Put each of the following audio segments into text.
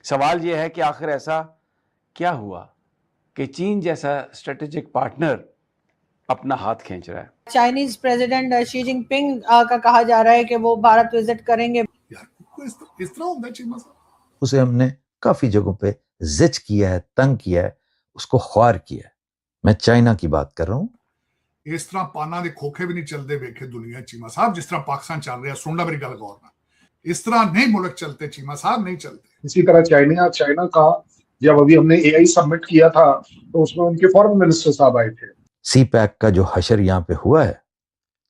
सवाल यह है कि आखिर ऐसा क्या हुआ कि चीन जैसा स्ट्रेटेजिक पार्टनर अपना हाथ खींच रहा है। चाइनीज प्रेसिडेंट शी जिनपिंग का कहा जा रहा है कि वो भारत विजिट करेंगे। इस तरह होता है चीमा साहब, उसे हमने काफी जगहों पे जिच किया है, तंग किया है, उसको ख्वार किया है। मैं चाइना की बात कर रहा हूं। इस तरह पाना दे खोखे भी नहीं चलते वेखे दुनिया चीमा साहब, जिस तरह पाकिस्तान चल रहा है। सुनना मेरी गल गौर ना, इस तरह नहीं मुल्क चलते चीमा साहब, नहीं चलते। इसी तरह चाइना का जब अभी हमने एआई सबमिट किया था तो उसमें उनके फॉरेन मिनिस्टर साहब आए थे। सी पैक का जो हशर यहां पे हुआ है,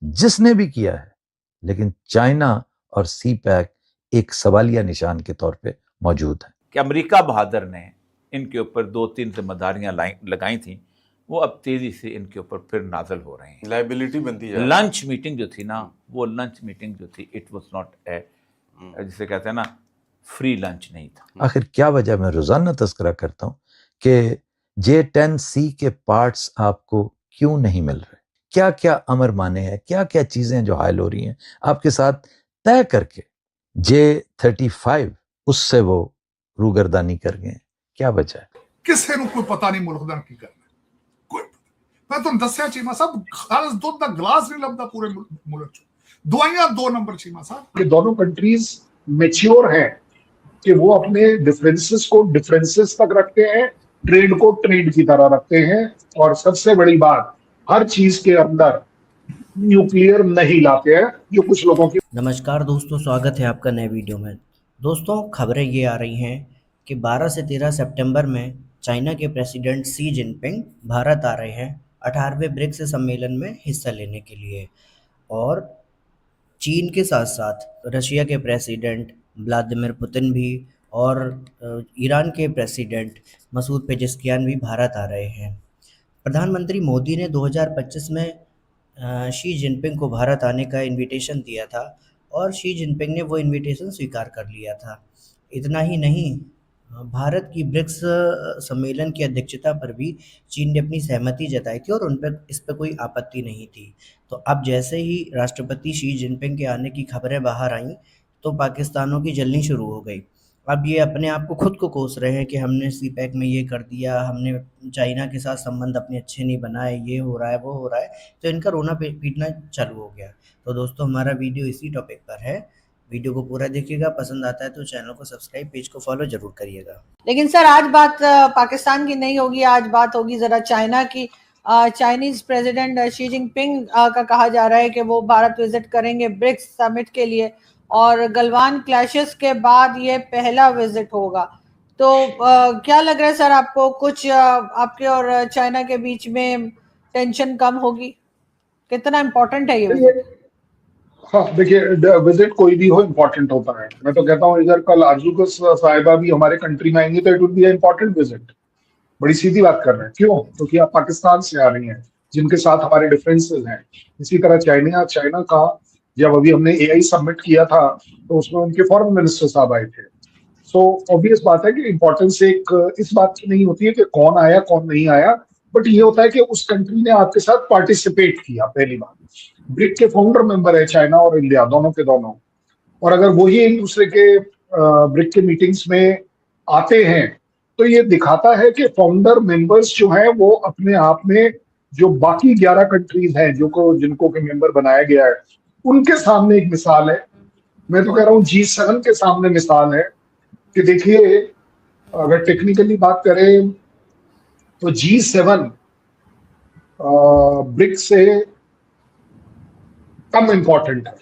जिसने भी किया है, लेकिन चाइना और सी पैक एक सवालिया निशान के तौर पे मौजूद है। कि अमेरिका बहादुर ने इनके ऊपर 2-3 जिम्मेदारियां लगाई थी, वो अब तेजी से इनके ऊपर फिर नाजल हो रही हैं। लाइबिलिटी बनती है। लंच मीटिंग जो थी ना, वो लंच मीटिंग जो थी, इट वाज नॉट ए, जिसे कहते हैं ना, फ्री लंच नहीं था। आखिर क्या वजह, मैं रोजाना तस्करा करता हूं कि J10C के पार्ट्स आपको क्यों नहीं मिल रहे, क्या क्या अमर माने हैं, क्या क्या चीजें जो हायल हो रही हैं आपके साथ तय करके J35 उससे वो रूगर्दानी कर गए। क्या वजह है? किसी को कोई पता नहीं मुल्क दा की करना। कोई मैं तुम दस्या चीमा साहब, खालस दूध दा गिलास नहीं लभदा पूरे मुल्क च। दवाइयां 2 नंबर चीमा साहब। ये दोनों कंट्रीज मैच्योर हैं कि वो अपने डिफरेंसेस को डिफरेंसेस तक रखते हैं, ट्रेड को ट्रेड की तरह रखते हैं, और सबसे बड़ी बात, हर चीज के अंदर न्यूक्लियर नहीं लाते हैं जो कुछ लोगों की। नमस्कार दोस्तों, स्वागत है आपका नए वीडियो में। दोस्तों, खबरें ये आ रही हैं कि 12 से 13 सितंबर में चाइना के प्रेसिडेंट शी जिनपिंग भारत आ रहे हैं 18वें ब्रिक्स सम्मेलन में हिस्सा लेने के लिए। और चीन के साथ साथ रशिया के प्रेसिडेंट व्लादिमीर पुतिन भी और ईरान के प्रेसिडेंट मसूद पेजेस्कियान भी भारत आ रहे हैं। प्रधानमंत्री मोदी ने 2025 में शी जिनपिंग को भारत आने का इनविटेशन दिया था और शी जिनपिंग ने वो इनविटेशन स्वीकार कर लिया था। इतना ही नहीं, भारत की ब्रिक्स सम्मेलन की अध्यक्षता पर भी चीन ने अपनी सहमति जताई थी और उन पर इस पर कोई आपत्ति नहीं थी। तो अब जैसे ही राष्ट्रपति शी जिनपिंग के आने की खबरें बाहर आईं तो पाकिस्तानों की जलनी शुरू हो गई। अब ये अपने आप को खुद को कोस रहे हैं कि हमने सी पैक में ये कर दिया, हमने चाइना के साथ संबंध अपने अच्छे नहीं बनाए, ये हो रहा है, वो हो रहा है। तो इनका रोना पीटना चालू हो गया। तो दोस्तों, हमारा वीडियो इसी टॉपिक पर है। वीडियो को पूरा देखिएगा, पसंद आता है तो चैनल को सब्सक्राइब, पेज को फॉलो जरूर करिएगा। लेकिन सर, आज बात पाकिस्तान की नहीं होगी, आज बात होगी जरा चाइना की। चाइनीज प्रेसिडेंट शी जिनपिंग का कहा जा रहा है कि वो भारत विजिट करेंगे ब्रिक्स समिट के लिए, और गलवान क्लैशेस के बाद ये पहला विजिट होगा। तो क्या लग रहा है सर आपको, कुछ आपके और चाइना के बीच में टेंशन कम होगी? कितना इम्पोर्टेंट है ये विजिट? हाँ, देखिए, विजिट कोई भी हो इम्पोर्टेंट होता है। मैं तो कहता हूँ अगर कल आरज़ू साहिबा भी हमारे कंट्री में आएंगी तो it would be important visit. बड़ी सीधी बात कर रहे हैं। क्यों? क्योंकि आप पाकिस्तान से आ रही हैं जिनके साथ हमारे डिफरेंसेस हैं। इसी तरह चाइना का जब अभी हमने एआई सबमिट किया था तो उसमें उनके फॉरेन मिनिस्टर साहब आए थे। सो ऑब्वियस बात है कि इम्पोर्टेंस एक इस बात की नहीं होती है कि कौन आया कौन नहीं आया, बट ये होता है कि उस कंट्री ने आपके साथ पार्टिसिपेट किया। पहली बात, ब्रिक के फाउंडर मेंबर है चाइना और इंडिया, दोनों के दोनों। और अगर वही एक दूसरे के ब्रिक के मीटिंग्स में आते हैं तो ये दिखाता है कि फाउंडर मेंबर्स जो हैं वो अपने आप में जो बाकी 11 कंट्रीज हैं जिनको के मेंबर बनाया गया है उनके सामने एक मिसाल है। मैं तो कह रहा हूँ G7 के सामने मिसाल है कि देखिए, अगर टेक्निकली बात करें तो G7 ब्रिक्स से कम इंपॉर्टेंट है।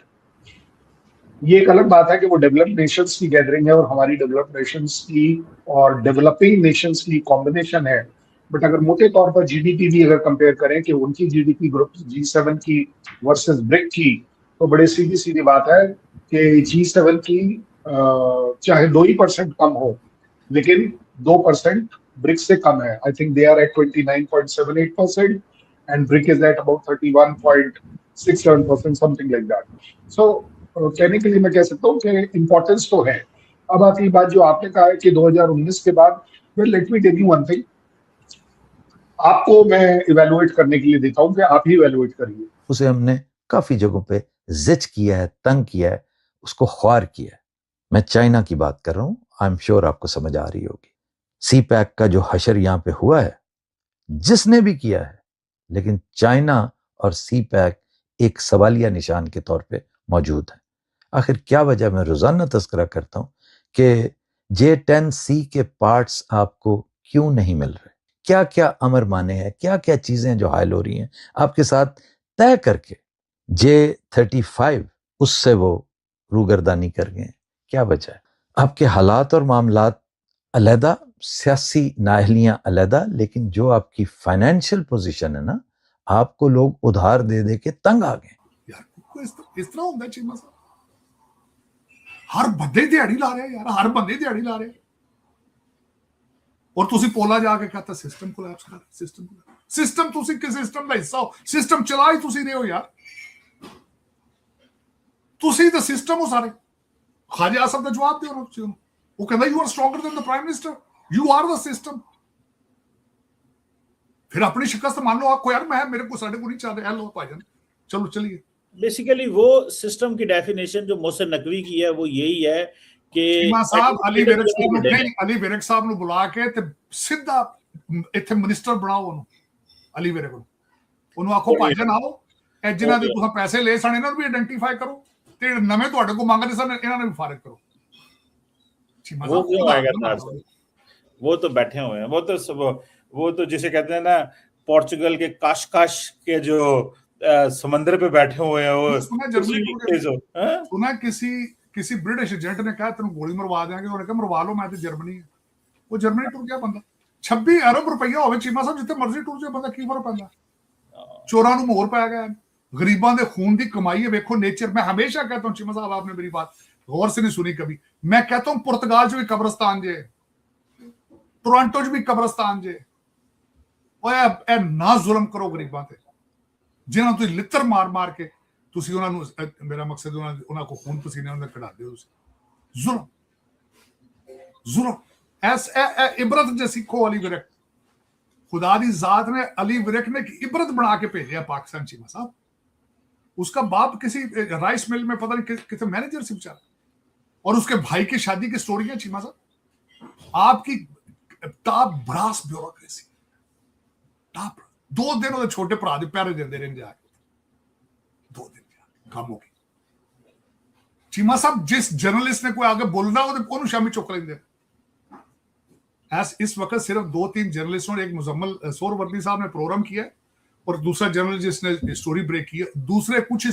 ये एक अलग बात है कि वो डेवलप्ड नेशंस की गैदरिंग है और हमारी डेवलप्ड नेशंस की और डेवलपिंग नेशंस की कॉम्बिनेशन है। बट अगर मोटे तौर पर जीडीपी भी अगर कंपेयर करें कि उनकी जीडीपी ग्रुप G7 की वर्सेस ब्रिक की, तो बड़ी सीधी बात है कि G7 की चाहे 2% कम हो, लेकिन 2% ब्रिक से कम है। I think they are at 29.78% and brick is at about 31.67%, something like that. So कहने के लिए मैं कह सकता हूँ कि इम्पोर्टेंस तो है। अब आती बात जो आपने कहा है कि 2019 के बाद, well let me tell you one thing, आपको मैं इवैल्यूएट करने के लिए देता हूँ कि आप ही इवैल्यूएट करिए। उसे हमने काफी जगहों पे जिच किया है, तंग किया है, उसको ख्वार किया है। मैं चाइना की बात कर रहा हूँ, आई एम श्योर आपको समझ आ रही होगी। सी पैक का जो हशर यहां पे हुआ है, जिसने भी किया है, लेकिन चाइना और सी पैक एक सवालिया निशान के तौर पे मौजूद है। आखिर क्या वजह, मैं रोजाना तस्करा करता हूं कि J10C के पार्ट्स आपको क्यों नहीं मिल रहे, क्या क्या अमर माने हैं, क्या क्या चीजें जो हायल हो रही हैं आपके साथ तय करके J35 उससे वो रूगर्दानी कर गए। क्या वजह है? आपके हालात और मामलात अलहदा, सियासी नाअहलियां अलहदा, लेकिन जो आपकी फाइनेंशियल पोजीशन है ना, आपको लोग उधार दे दे के तंग आ गए। यार इस तरह होता है चीमा साहब, हर बंदे दिहाड़ी ला रहे हैं यार, हर बंदे दिहाड़ी ला रहे हैं। और तुसी पोला जाके कहता सिस्टम कोलैप्स कर, सिस्टम तुसी किस सिस्टम का हिस्सा हो, सिस्टम चला ही तुसी रहे हो यार, तुसी तो सिस्टम हो सारे। खाजा आसफ का जवाब दे, वो कहता you are stronger than the prime minister, you are the system. फिर अपनी शिकस्त मान लो आपको, यार मैं मेरे को साढ़े को नहीं चाह रहे, लो भाईजान चलो चलिए। बेसिकली वो सिस्टम की डेफिनेशन जो मोहसिन नकवी की है वो यही है कि साहब अली विरक साहब ਨੂੰ ਬੁਲਾ ਕੇ ਤੇ ਸਿੱਧਾ ਇੱਥੇ ਮਿਨਿਸਟਰ ਬਣਾਓ ਉਹਨੂੰ, ਅਲੀ ਵਿਰਕ ਨੂੰ, ਉਹਨੂੰ ਆਖੋ ਭਾਈਜਾਨ ਆਓ, ਇਹ ਜਿਨ੍ਹਾਂ ਦੇ ਤੁਸੀਂ ਪੈਸੇ ਲਏ ਸਨ ਇਹਨਾਂ ਨੂੰ ਵੀ ਆਇਡੈਂਟੀਫਾਈ ਕਰੋ ਤੇ ਨਵੇਂ ਤੁਹਾਡੇ ਕੋਲ ਮੰਗਦੇ ਸਨ ਇਹਨਾਂ ਨੂੰ ਵੀ ਫਾਰਿਗ ਕਰੋ। वो क्यों आएगा था? वो तो बैठे हुए हैं, वो तो जिसे कहते हैं ना पोर्चुगल के काश के जो समंदर पे बैठे हुए हैं। वो सुना किसी ब्रिटिश एजेंट ने कहा तेन गोली मरवा देंगे, उन्होंने कहा मरवा लो, मैं तो जर्मनी है। वो जर्मनी टुर गया बंदा, 26 अरब रुपया होवे चीमा साहब, जिथे मर्जी टुर जाए बंदा, की फर्क पैंदा? चोरां नूं मोहर पै गया, गरीबां दे खून दी कमाई है। देखो नेचर, मैं हमेशा कहता हूं चीमा साहब, आपने मेरी बात गौर से नहीं सुनी कभी, मैं कहता हूं पुर्तगाल च भी कब्रिस्तान जे, टोरंटो च भी कब्रिस्तान जे। ओए ना जुल्म करो गरीबां ते, जिन्हां तुसीं लित्तर मार मार के ਤੁਸੀਂ ਉਹਨਾਂ ਨੂੰ, ਮੇਰਾ ਮਕਸਦ ਉਹਨਾਂ ਕੋ ਖੂਨ ਪਸੀਨੇ ਉਹਨਾਂ ਦੇ ਕਢਾਦੇ ਹੋ ਤੁਸੀਂ। ਜ਼ੁਲਮ ਐਸ ਇਬਰਤ ਜੇ ਸਿੱਖੋ ਅਲੀ ਵਿਰਕ, खुदा दी जात ने अली विरक ने इबरत बना के भेजा पाकिस्तान चीमा साहब। उसका बाप किसी राइस मिल में पता नहीं किसी मैनेजर से बेचारा, और उसके भाई की शादी की स्टोरियां चीमा साहब, आपकी टॉप ब्रास ब्यूरोक्रेसी, टॉप 2 दिन ਉਹਦੇ ਛੋਟੇ ਭਰਾ ਦੇ ਪੈਰੇ ਦਿੰਦੇ ਰਹਿੰਦੇ ਆ, 2 दिन ਕੰਮ ਹੋ ਗਈ ਚੀਮਾ ਸਾਹਿਬ। जिस जर्नलिस्ट ने कोई आगे बोलना ਉਹਨੂੰ शामी चुक लेंगे। इस वक्त सिर्फ 2-3 जर्नलिस्टों ने, एक मुजम्मल सोहरवर्दी साहब ने प्रोग्राम किया और दूसरा जर्नलिस्ट ने स्टोरी ब्रेक की है, दूसरे कुछ